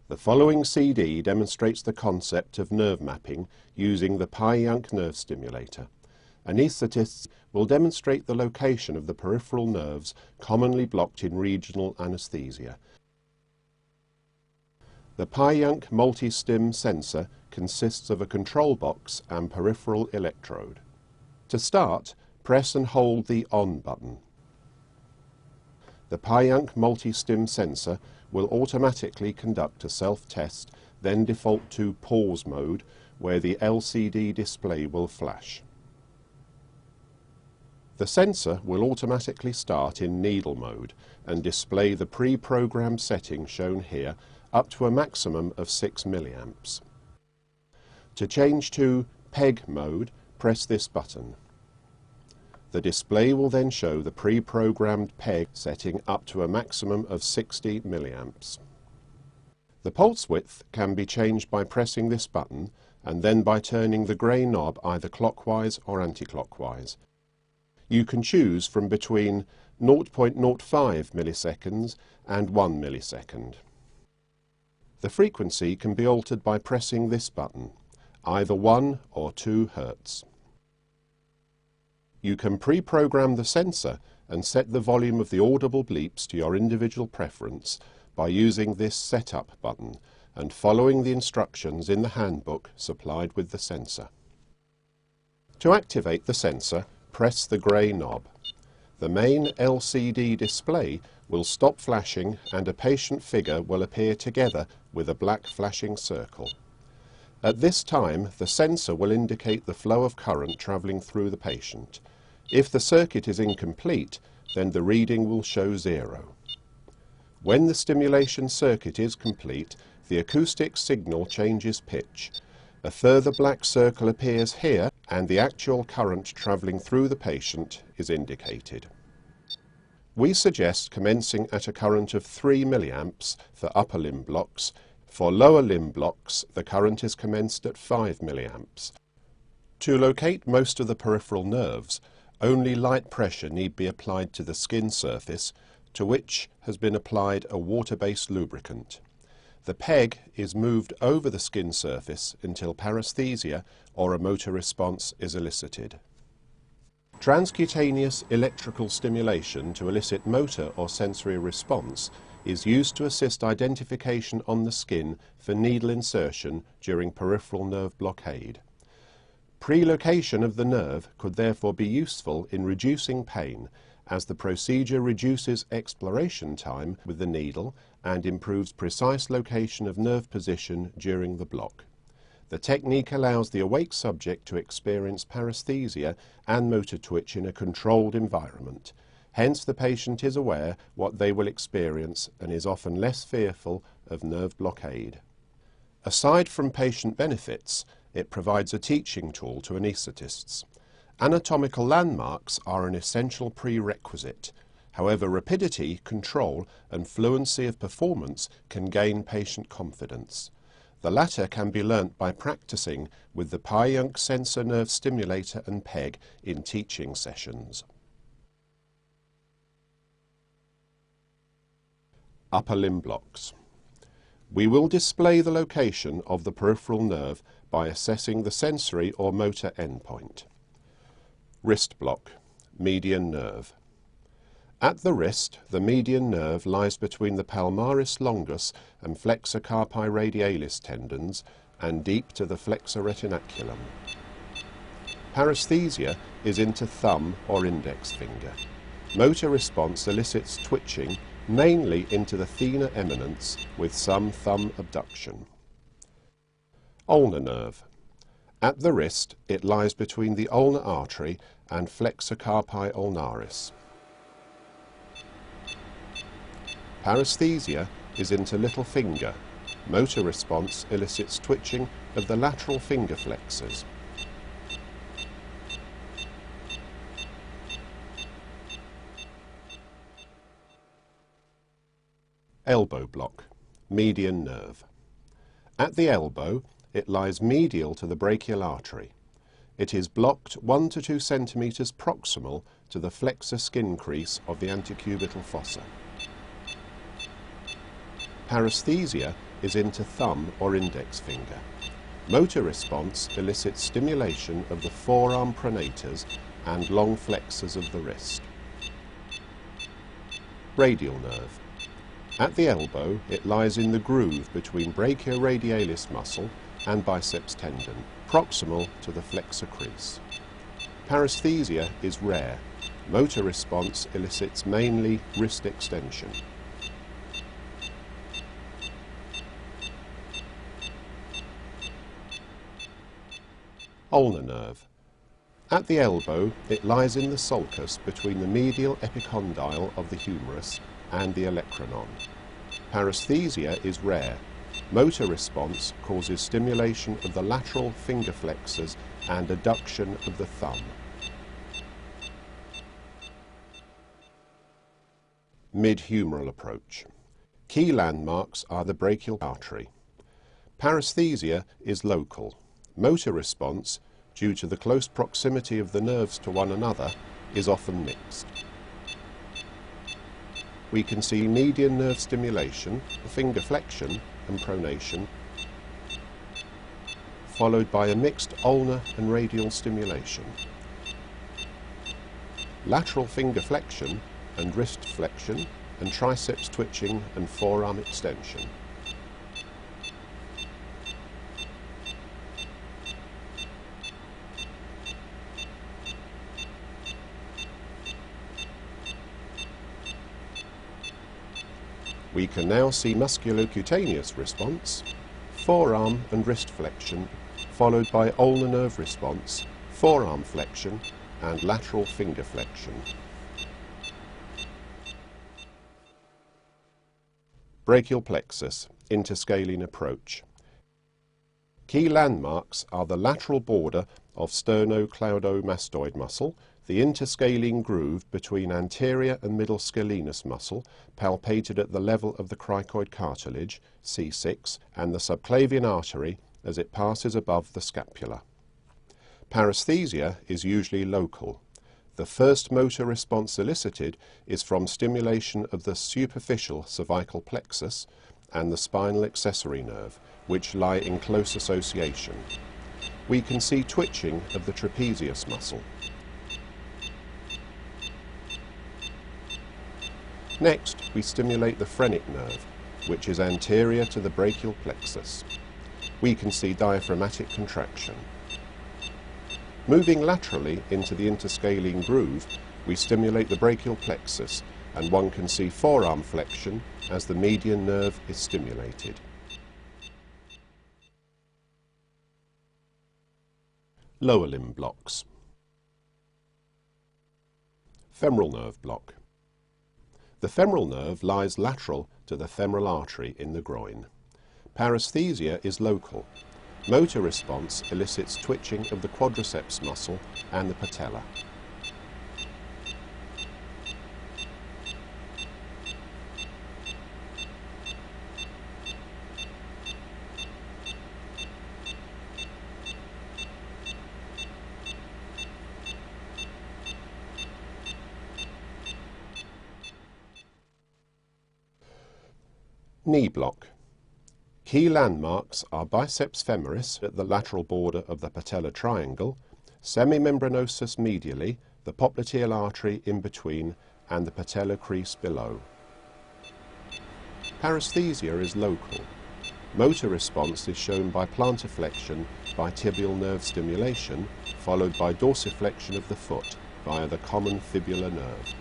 The following CD demonstrates the concept of nerve mapping using the PAJUNK nerve stimulator. Anaesthetists will demonstrate the location of the peripheral nerves commonly blocked in regional anaesthesia. The PAJUNK MultiStim sensor consists of a control box and peripheral electrode. To start, press and hold the ON button. The PAJUNK MultiStim sensor will automatically conduct a self-test, then default to pause mode, where the LCD display will flash. The sensor will automatically start in needle mode and display the pre-programmed setting shown here up to a maximum of 6 milliamps. To change to PEG mode, press this button. The display will then show the pre-programmed PEG setting up to a maximum of 60 milliamps. The pulse width can be changed by pressing this button and then by turning the grey knob either clockwise or anti-clockwise. You can choose from between 0.05 milliseconds and 1 millisecond. The frequency can be altered by pressing this button, either 1 or 2 Hz. You can pre-program the sensor and set the volume of the audible bleeps to your individual preference by using this Setup button and following the instructions in the handbook supplied with the sensor. To activate the sensor, press the grey knob. The main LCD display will stop flashing and a patient figure will appear together with a black flashing circle. At this time, the sensor will indicate the flow of current travelling through the patient. If the circuit is incomplete, then the reading will show 0. When the stimulation circuit is complete, the acoustic signal changes pitch. A further black circle appears here and the actual current travelling through the patient is indicated. We suggest commencing at a current of 3 milliamps for upper limb blocks. For lower limb blocks, the current is commenced at 5 milliamps. To locate most of the peripheral nerves, only light pressure need be applied to the skin surface, to which has been applied a water-based lubricant. The PEG is moved over the skin surface until paresthesia or a motor response is elicited. Transcutaneous electrical stimulation to elicit motor or sensory response is used to assist identification on the skin for needle insertion during peripheral nerve blockade. Pre-location of the nerve could therefore be useful in reducing pain, as the procedure reduces exploration time with the needle and improves precise location of nerve position during the block. The technique allows the awake subject to experience paresthesia and motor twitch in a controlled environment. Hence the patient is aware what they will experience and is often less fearful of nerve blockade. Aside from patient benefits, it provides a teaching tool to anaesthetists. Anatomical landmarks are an essential prerequisite. However, rapidity, control and fluency of performance can gain patient confidence. The latter can be learnt by practicing with the PAJUNK sensor nerve stimulator and PEG in teaching sessions. Upper limb blocks. We will display the location of the peripheral nerve by assessing the sensory or motor endpoint. Wrist block, median nerve. At the wrist, the median nerve lies between the palmaris longus and flexor carpi radialis tendons and deep to the flexor retinaculum. Paresthesia is into thumb or index finger. Motor response elicits twitching, mainly into the thenar eminence with some thumb abduction. Ulnar nerve. At the wrist, it lies between the ulnar artery and flexor carpi ulnaris. Paresthesia is into little finger. Motor response elicits twitching of the lateral finger flexors. Elbow block, median nerve. At the elbow, it lies medial to the brachial artery. It is blocked 1 to 2 centimeters proximal to the flexor skin crease of the antecubital fossa. Paresthesia is into thumb or index finger. Motor response elicits stimulation of the forearm pronators and long flexors of the wrist. Radial nerve. At the elbow, it lies in the groove between brachioradialis muscle and biceps tendon, proximal to the flexor crease. Paresthesia is rare. Motor response elicits mainly wrist extension. Ulnar nerve. At the elbow, it lies in the sulcus between the medial epicondyle of the humerus and the olecranon. Paresthesia is rare. Motor response causes stimulation of the lateral finger flexors and adduction of the thumb. Mid-humeral approach. Key landmarks are the brachial artery. Paresthesia is local. Motor response, due to the close proximity of the nerves to one another, is often mixed. We can see median nerve stimulation, finger flexion and pronation, followed by a mixed ulnar and radial stimulation. Lateral finger flexion and wrist flexion and triceps twitching and forearm extension. We can now see musculocutaneous response, forearm and wrist flexion, followed by ulnar nerve response, forearm flexion and lateral finger flexion. Brachial plexus, interscalene approach. Key landmarks are the lateral border of sternocleidomastoid muscle, the interscalene groove between anterior and middle scalenus muscle, palpated at the level of the cricoid cartilage, C6, and the subclavian artery as it passes above the scapula. Paresthesia is usually local. The first motor response elicited is from stimulation of the superficial cervical plexus and the spinal accessory nerve, which lie in close association. We can see twitching of the trapezius muscle. Next, we stimulate the phrenic nerve, which is anterior to the brachial plexus. We can see diaphragmatic contraction. Moving laterally into the interscalene groove, we stimulate the brachial plexus, and one can see forearm flexion as the median nerve is stimulated. Lower limb blocks. Femoral nerve block. The femoral nerve lies lateral to the femoral artery in the groin. Paresthesia is local. Motor response elicits twitching of the quadriceps muscle and the patella. Knee block. Key landmarks are biceps femoris at the lateral border of the patellar triangle, semimembranosus medially, the popliteal artery in between, and the patellar crease below. Paresthesia is local. Motor response is shown by plantar flexion by tibial nerve stimulation, followed by dorsiflexion of the foot via the common fibular nerve.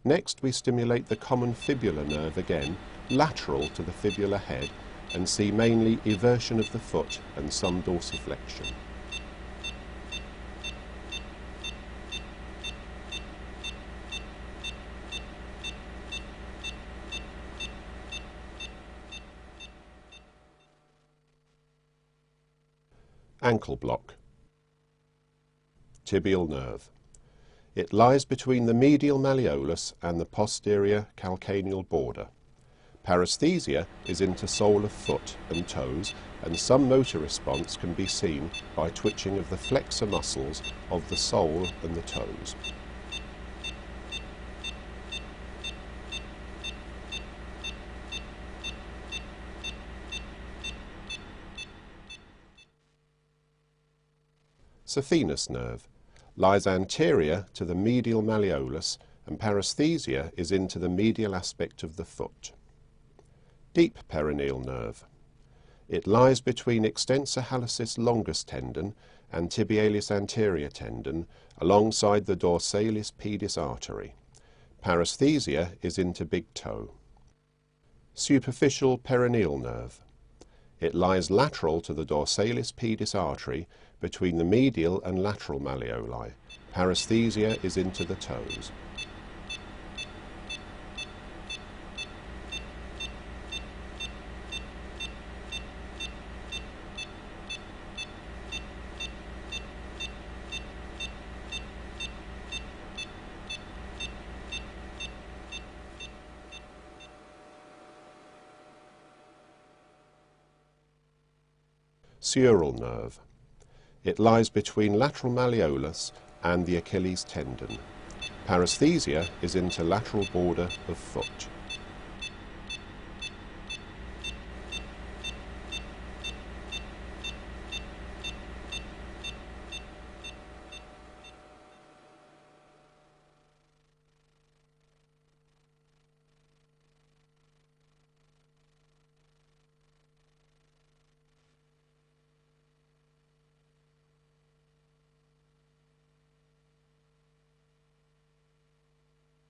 Next, we stimulate the common fibular nerve again, lateral to the fibular head, and see mainly eversion of the foot and some dorsiflexion. Ankle block. Tibial nerve. It lies between the medial malleolus and the posterior calcaneal border. Paresthesia is into sole of foot and toes, and some motor response can be seen by twitching of the flexor muscles of the sole and the toes. Saphenous nerve lies anterior to the medial malleolus, and paresthesia is into the medial aspect of the foot. Deep perineal nerve. It lies between extensor hallucis longus tendon and tibialis anterior tendon alongside the dorsalis pedis artery. Paresthesia is into big toe. Superficial perineal nerve. It lies lateral to the dorsalis pedis artery between the medial and lateral malleoli. Paresthesia is into the toes. Sural nerve. It lies between lateral malleolus and the Achilles tendon. Paresthesia is into lateral border of foot.